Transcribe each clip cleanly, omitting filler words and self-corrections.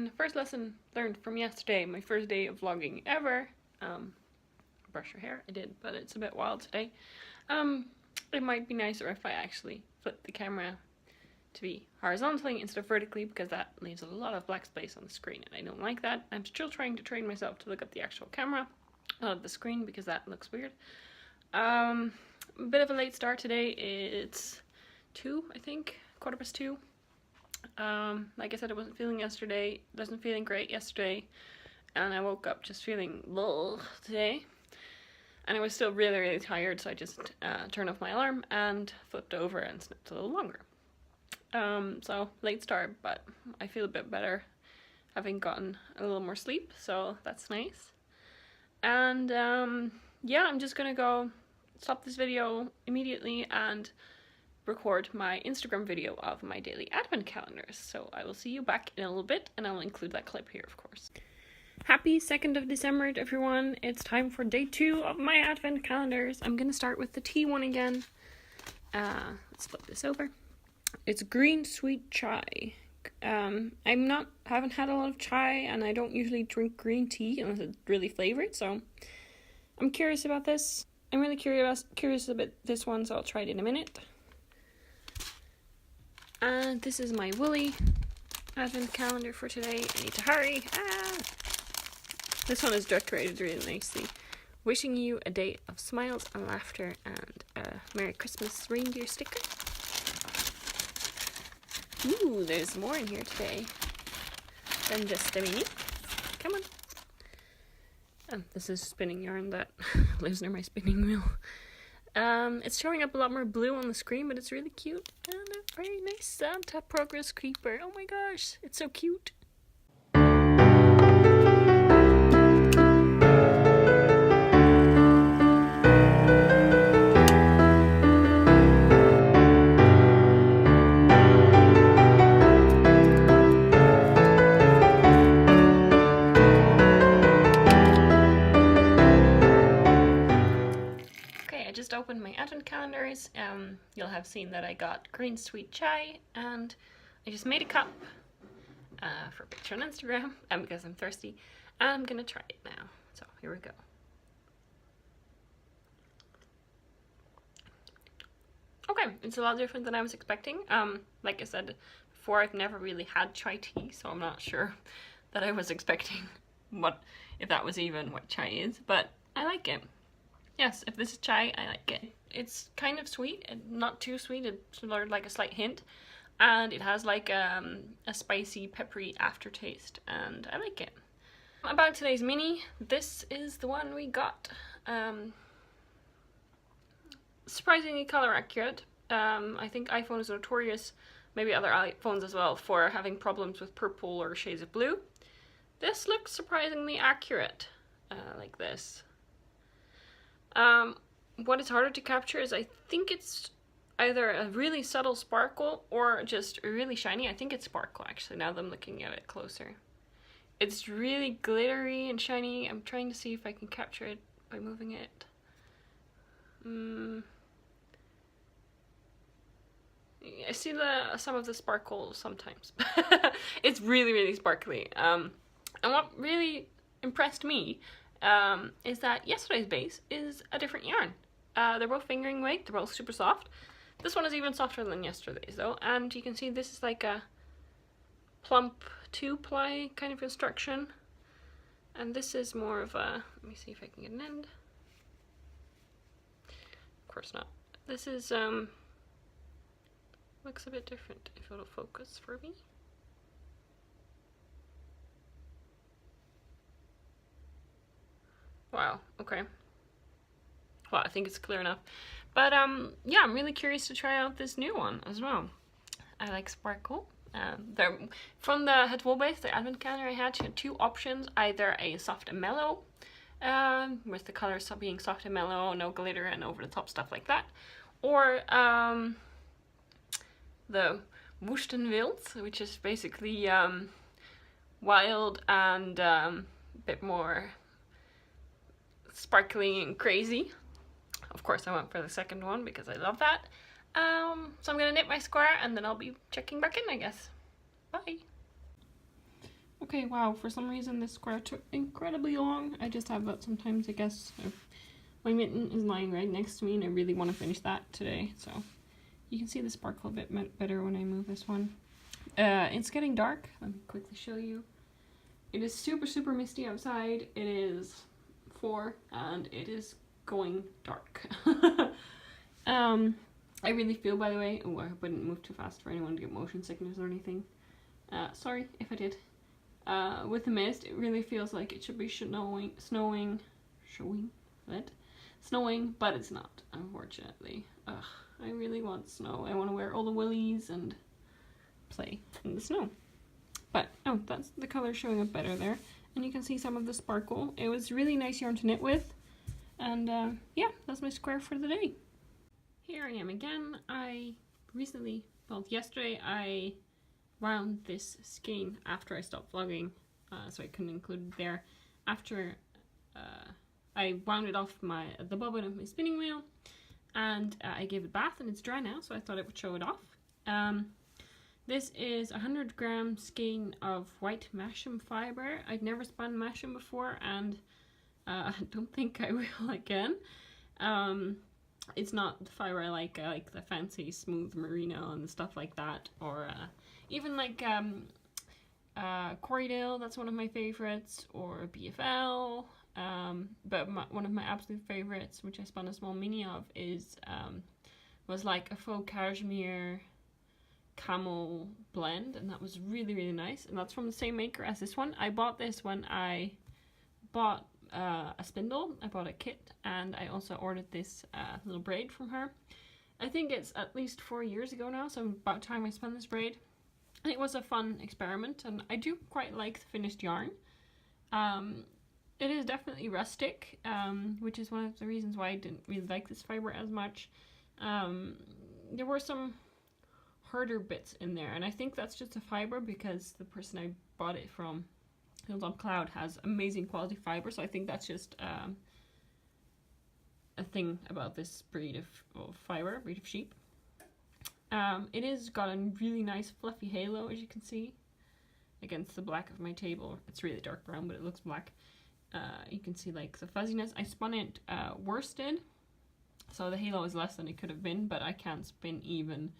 lesson, first lesson learned from yesterday, my first day of vlogging ever. Brush your hair, I did, but it's a bit wild today. It might be nicer if I actually flip the camera to be horizontally instead of vertically, because that leaves a lot of black space on the screen and I don't like that. I'm still trying to train myself to look at the actual camera, not at the screen, because that looks weird. A bit of a late start today. It's 2, I think, 2:15. Like I said, I wasn't feeling great yesterday, and I woke up just feeling today. And I was still really tired, so I just turned off my alarm and flipped over and slept a little longer. So late start, but I feel a bit better having gotten a little more sleep, so that's nice. And yeah, I'm just gonna go stop this video immediately and record my Instagram video of my daily advent calendars. So I will see you back in a little bit, and I'll include that clip here, of course. Happy 2nd of December, everyone. It's time for day 2 of my advent calendars. I'm gonna start with the tea one again. Let's flip this over. It's green sweet chai. Haven't had a lot of chai, and I don't usually drink green tea unless it's really flavored, so I'm curious about this. I'm really curious about this one, so I'll try it in a minute. And this is my woolly advent calendar for today. I need to hurry. This one is decorated really nicely. Wishing you a day of smiles and laughter, and a Merry Christmas reindeer sticker. Ooh, there's more in here today than just a mini. Come on. Oh, this is spinning yarn that lives near my spinning wheel. It's showing up a lot more blue on the screen, but it's really cute. And a very nice Santa progress creeper. Oh my gosh, it's so cute. Opened my advent calendars. You'll have seen that I got green sweet chai, and I just made a cup for a picture on Instagram, because I'm thirsty, and I'm gonna try it now. So here we go. Okay, it's a lot different than I was expecting. Like I said before, I've never really had chai tea, so I'm not sure that I was expecting if that was even what chai is, but I like it. Yes, if this is chai, I like it. It's kind of sweet, and not too sweet. It's sort of like a slight hint, and it has like a spicy, peppery aftertaste, and I like it. About today's mini, this is the one we got. Surprisingly color accurate. I think iPhone is notorious, maybe other iPhones as well, for having problems with purple or shades of blue. This looks surprisingly accurate, like this. What is harder to capture is, I think it's either a really subtle sparkle or just really shiny. I think it's sparkle, actually, now that I'm looking at it closer. It's really glittery and shiny. I'm trying to see if I can capture it by moving it. I see some of the sparkle sometimes. It's really sparkly. And what really impressed me is that yesterday's base is a different yarn. They're both fingering weight, they're both super soft. This one is even softer than yesterday's though, and you can see this is like a plump 2-ply kind of construction, and this is more of a, let me see if I can get an end. Of course not. This is looks a bit different if it'll focus for me. Wow, okay. Well, I think it's clear enough. But yeah, I'm really curious to try out this new one as well. I like sparkle. From the Het Wol base, the advent calendar I had, she had 2 options. Either a soft and mellow, with the colors being soft and mellow, no glitter and over the top stuff like that. Or the Woestenwild, which is basically wild and a bit more sparkly and crazy. Of course, I went for the second one because I love that. So I'm gonna knit my square and then I'll be checking back in, I guess. Bye. Okay, wow, for some reason this square took incredibly long. I just have that sometimes, I guess. My mitten is lying right next to me and I really want to finish that today, so you can see the sparkle a bit better when I move this one. It's getting dark. Let me quickly show you. It is super misty outside. It is 4 and it is going dark. I really feel, by the way, oh, I hope I didn't move too fast for anyone to get motion sickness or anything. Sorry if I did. With the mist, it really feels like it should be snowing, but it's not, unfortunately. Ugh, I really want snow. I want to wear all the willies and play in the snow. But, oh, that's the color showing up better there. And you can see some of the sparkle. It was really nice yarn to knit with. And yeah, that's my square for the day. Here I am again. Yesterday I wound this skein after I stopped vlogging, so I couldn't include it there. After I wound it off the bobbin of my spinning wheel, and I gave it a bath, and it's dry now, so I thought I would show it off. This is a 100-gram skein of white Masham fibre. I'd never spun Masham before, and I don't think I will again. It's not the fibre I like the fancy smooth merino and stuff like that, or even like Corriedale, that's one of my favourites, or BFL, but one of my absolute favourites, which I spun a small mini of, was like a faux cashmere camel blend, and that was really nice, and that's from the same maker as this one. I bought this when I bought a spindle. I bought a kit, and I also ordered this little braid from her. I think it's at least 4 years ago now, so about time I spun this braid. And it was a fun experiment, and I do quite like the finished yarn. It is definitely rustic, which is one of the reasons why I didn't really like this fibre as much. There were some harder bits in there, and I think that's just a fibre because the person I bought it from, Hilltop Cloud, has amazing quality fibre, so I think that's just a thing about this breed of sheep. It is got a really nice fluffy halo, as you can see, against the black of my table. It's really dark brown, but it looks black. You can see like the fuzziness. I spun it worsted, so the halo is less than it could have been, but I can't spin even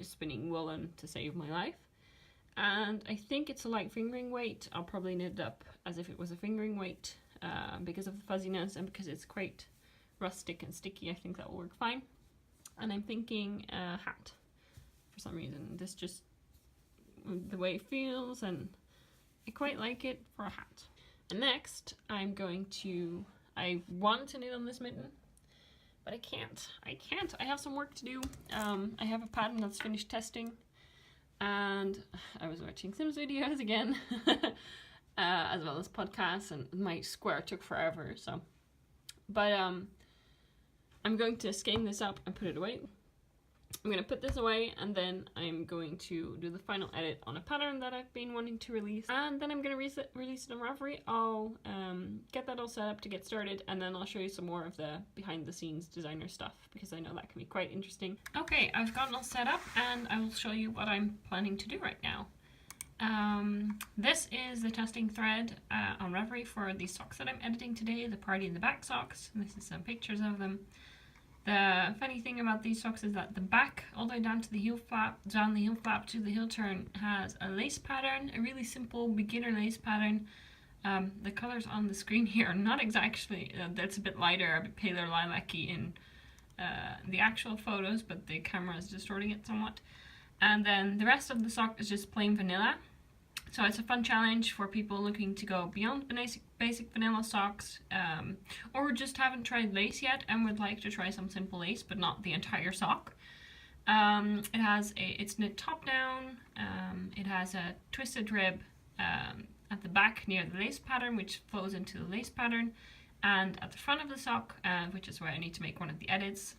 spinning woolen to save my life. And I think it's a light fingering weight. I'll probably knit it up as if it was a fingering weight because of the fuzziness and because it's quite rustic and sticky. I think that will work fine. And I'm thinking a hat for some reason. This just, the way it feels, and I quite like it for a hat. And next I want to knit on this mitten, but I can't. I have some work to do. I have a pattern that's finished testing, and I was watching Sims videos again, as well as podcasts, and my square took forever, so. But I'm going to skein this up and put it away. I'm going to put this away, and then I'm going to do the final edit on a pattern that I've been wanting to release, and then I'm going to release it on Ravelry. I'll get that all set up to get started, and then I'll show you some more of the behind the scenes designer stuff, because I know that can be quite interesting. Okay, I've gotten all set up, and I will show you what I'm planning to do right now. This is the testing thread on Ravelry for the socks that I'm editing today, the party in the back socks. And this is some pictures of them. The funny thing about these socks is that the back, all the way down to the heel flap, down the heel flap to the heel turn, has a lace pattern, a really simple beginner lace pattern. The colors on the screen here are not exactly, that's a bit lighter, a bit paler lilac-y in the actual photos, but the camera is distorting it somewhat. And then the rest of the sock is just plain vanilla. So it's a fun challenge for people looking to go beyond basic vanilla socks, or just haven't tried lace yet and would like to try some simple lace, but not the entire sock. It's knit top down. It has a twisted rib at the back near the lace pattern, which flows into the lace pattern, and at the front of the sock, which is where I need to make one of the edits.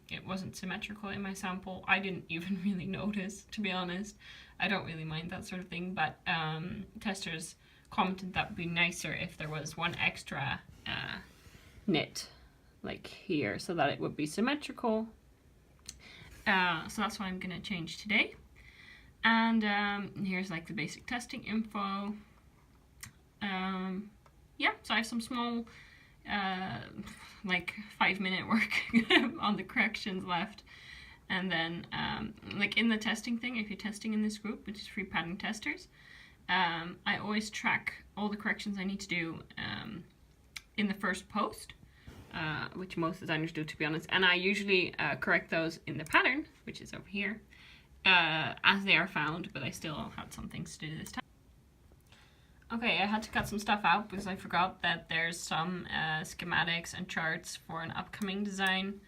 It wasn't symmetrical in my sample. I didn't even really notice, to be honest. I don't really mind that sort of thing, but testers commented that would be nicer if there was one extra knit, like here, so that it would be symmetrical. So that's what I'm going to change today. And here's like the basic testing info. Yeah, so I have some small like 5-minute work on the corrections left. And then like in the testing thing, if you're testing in this group, which is free pattern testers, I always track all the corrections I need to do in the first post, which most designers do, to be honest. And I usually correct those in the pattern, which is over here, as they are found, but I still had some things to do this time. Okay, I had to cut some stuff out because I forgot that there's some schematics and charts for an upcoming design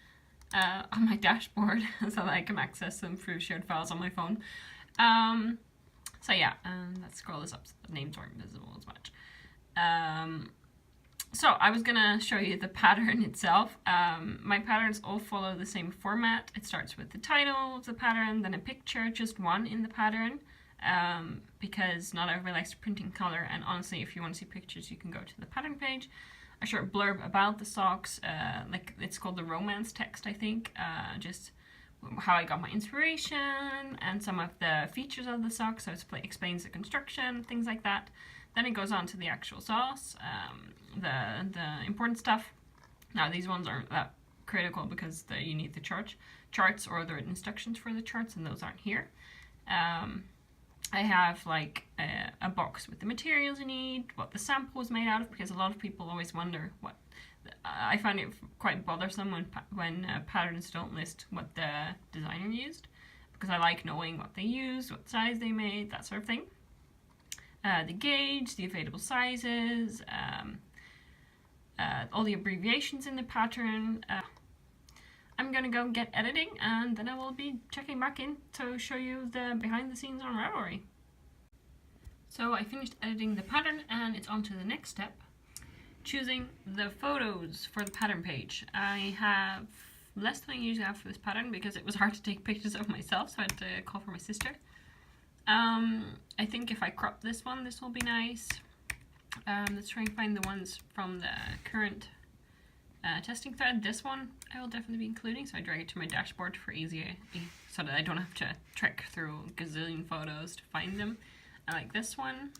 on my dashboard so that I can access them through shared files on my phone. So yeah, let's scroll this up so the names aren't visible as much. So I was gonna show you the pattern itself. My patterns all follow the same format. It starts with the title of the pattern, then a picture, just one in the pattern, because not everybody likes to print in color, and honestly, if you want to see pictures, you can go to the pattern page. A short blurb about the socks, like it's called the romance text, I think, just how I got my inspiration and some of the features of the sock, so it explains the construction, things like that. Then it goes on to the actual sauce, the important stuff. Now these ones aren't that critical because you need the charts or the instructions for the charts, and those aren't here. I have like a box with the materials you need, what the sample was made out of, because a lot of people always wonder what. I find it quite bothersome when patterns don't list what the designer used, because I like knowing what they used, what size they made, that sort of thing. The gauge, the available sizes, all the abbreviations in the pattern. I'm gonna go get editing, and then I will be checking back in to show you the behind the scenes on Ravelry. So I finished editing the pattern, and it's on to the next step. Choosing the photos for the pattern page. I have less than I usually have for this pattern because it was hard to take pictures of myself, so I had to call for my sister. I think if I crop this one, this will be nice. Let's try and find the ones from the current testing thread. This one I will definitely be including, so I drag it to my dashboard for easier, so that I don't have to trek through a gazillion photos to find them. I like this one.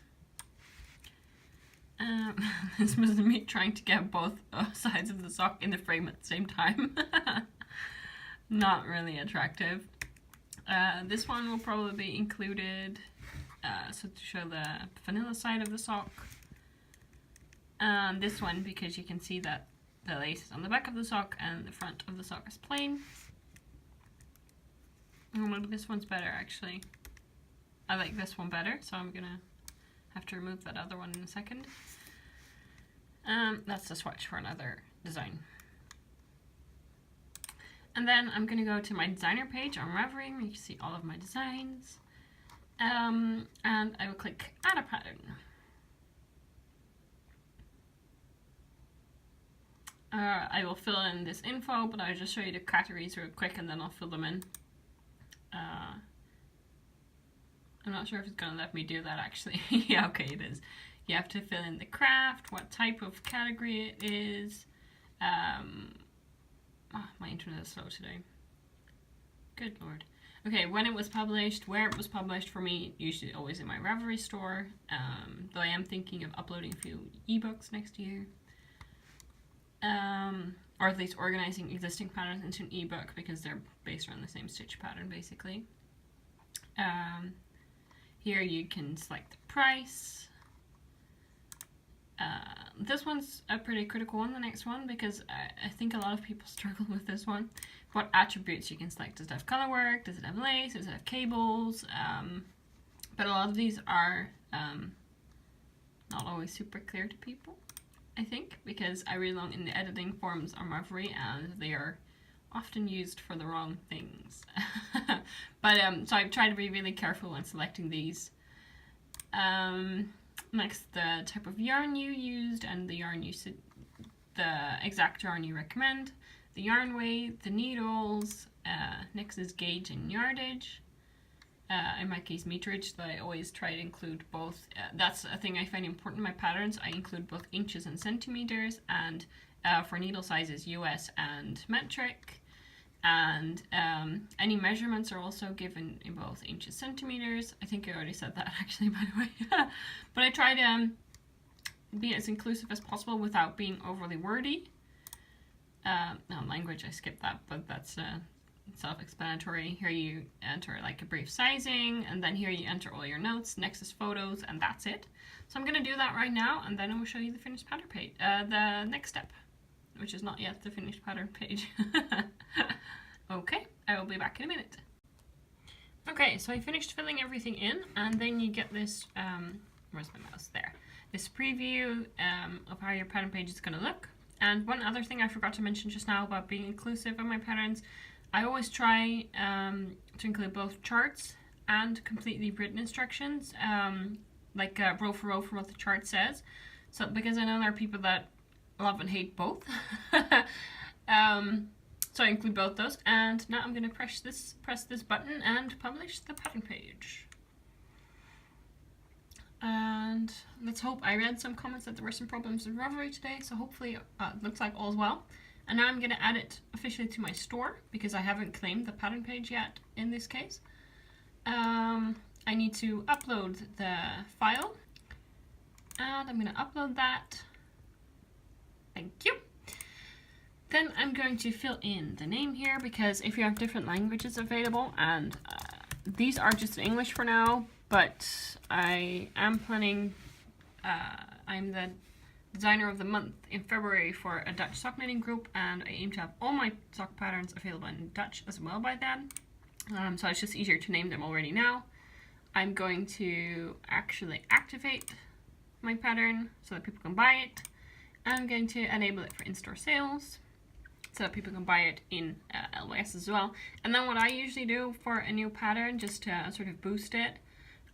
This was me trying to get both sides of the sock in the frame at the same time. Not really attractive. This one will probably be included, so to show the vanilla side of the sock. This one because you can see that the lace is on the back of the sock and the front of the sock is plain. Oh, maybe this one's better actually. I like this one better, so I'm gonna have to remove that other one in a second. That's the swatch for another design. And then I'm gonna go to my designer page on Ravelry, where you can see all of my designs. And I will click add a pattern. I will fill in this info, but I'll just show you the categories real quick and then I'll fill them in. I'm not sure if it's gonna let me do that actually. Yeah, okay, it is. You have to fill in the craft, what type of category it is. My internet is slow today. Good lord. Okay, when it was published, where it was published for me, usually always in my Ravelry store. Though I am thinking of uploading a few ebooks next year. Or at least organizing existing patterns into an ebook because they're based around the same stitch pattern basically. Here you can select the price. This one's a pretty critical one, the next one, because I think a lot of people struggle with this one. What attributes you can select. Does it have color work? Does it have lace? Does it have cables? But a lot of these are not always super clear to people, I think, because I read along in the editing forums on Ravelry and they are often used for the wrong things. But so I've tried to be really careful when selecting these. Next, the type of yarn you used and the exact yarn you recommend, the yarn weight, the needles. Next is gauge and yardage. In my case, meterage, that I always try to include both. That's a thing I find important in my patterns. I include both inches and centimeters, and for needle sizes, US and metric. And any measurements are also given in both inches, centimeters. I think I already said that actually, by the way. But I try to be as inclusive as possible without being overly wordy. No, language, I skipped that, but that's self-explanatory. Here you enter like a brief sizing, and then here you enter all your notes. Next is photos, and that's it. So I'm going to do that right now, and then I will show you the finished pattern page. The next step, which is not yet the finished pattern page. Okay, I will be back in a minute. Okay, so I finished filling everything in, and then you get this, where's my mouse? There. This preview of how your pattern page is going to look. And one other thing I forgot to mention just now about being inclusive in my patterns, I always try to include both charts and completely written instructions, like row for row from what the chart says. So because I know there are people that love and hate both. So I include both those, and now I'm going to press this button and publish the pattern page. And let's hope. I read some comments that there were some problems with Ravelry today, so hopefully it looks like all's well. And now I'm going to add it officially to my store, because I haven't claimed the pattern page yet in this case. I need to upload the file, and I'm going to upload that. Thank you. Then I'm going to fill in the name here, because if you have different languages available, and these are just in English for now, but I am planning, I'm the designer of the month in February for a Dutch sock knitting group, and I aim to have all my sock patterns available in Dutch as well by then. So it's just easier to name them already now. I'm going to actually activate my pattern so that people can buy it. I'm going to enable it for in-store sales, so that people can buy it in LYS as well. And then what I usually do for a new pattern, just to sort of boost it,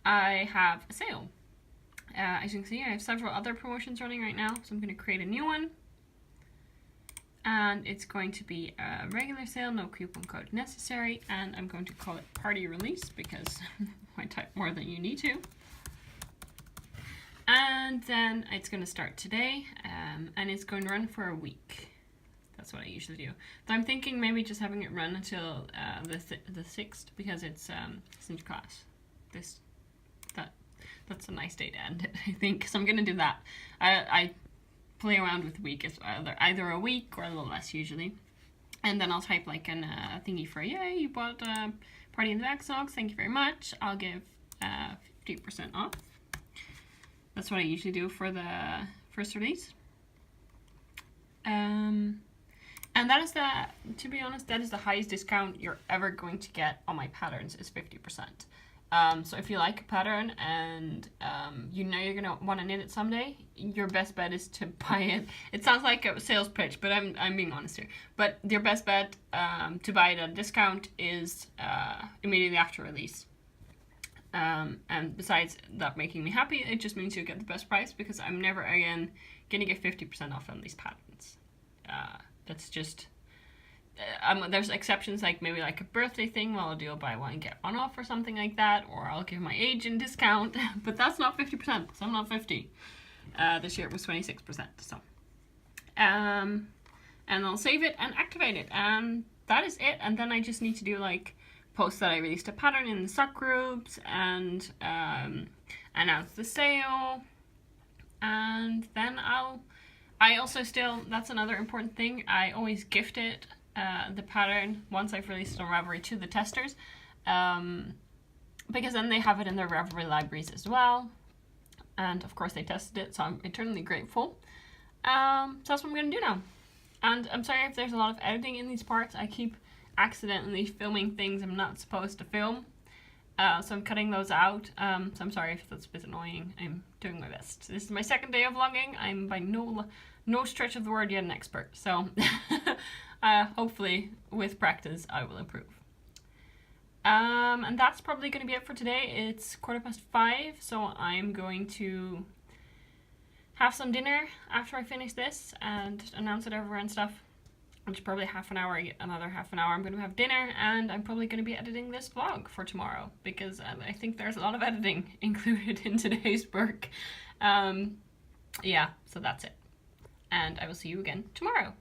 I have a sale. As you can see, I have several other promotions running right now, so I'm going to create a new one. And it's going to be a regular sale, no coupon code necessary, and I'm going to call it Party Release, because I type more than you need to. And then it's going to start today, and it's going to run for a week. That's what I usually do. So I'm thinking maybe just having it run until the 6th, because it's Cinch class. That's a nice day to end it, I think. So I'm going to do that. I play around with week. It's either a week or a little less usually. And then I'll type like a thingy for, yay, you bought Party in the Bag socks. Thank you very much. I'll give 50% off. That's what I usually do for the first release. And that is to be honest, that is the highest discount you're ever going to get on my patterns, is 50%. So if you like a pattern and you know you're gonna want to knit it someday, your best bet is to buy it. It sounds like a sales pitch, but I'm being honest here. But your best bet to buy it at a discount is immediately after release. And besides that making me happy, it just means you get the best price, because I'm never again gonna get 50% off on these patterns. That's just, there's exceptions, like maybe like a birthday thing, well, I'll do a buy one get one off or something like that, or I'll give my agent discount, but that's not 50%, because I'm not 50. This year it was 26%, so. And I'll save it and activate it, and that is it. And then I just need to do like, post that I released a pattern in the sock groups, and announce the sale, and then I also still, that's another important thing, I always gift it, the pattern, once I've released it on Ravelry, to the testers, because then they have it in their Ravelry libraries as well, and of course they tested it, so I'm eternally grateful. So that's what I'm going to do now, and I'm sorry if there's a lot of editing in these parts. I keep accidentally filming things I'm not supposed to film, so I'm cutting those out, so I'm sorry if that's a bit annoying. I'm doing my best. This is my second day of vlogging. I'm by no stretch of the word yet an expert, so hopefully with practice I will improve. And that's probably going to be it for today. It's 5:15, so I'm going to have some dinner after I finish this and announce it everywhere and stuff. Which is probably half an hour, another half an hour. I'm going to have dinner, and I'm probably going to be editing this vlog for tomorrow, because I think there's a lot of editing included in today's work. Yeah, so that's it. And I will see you again tomorrow.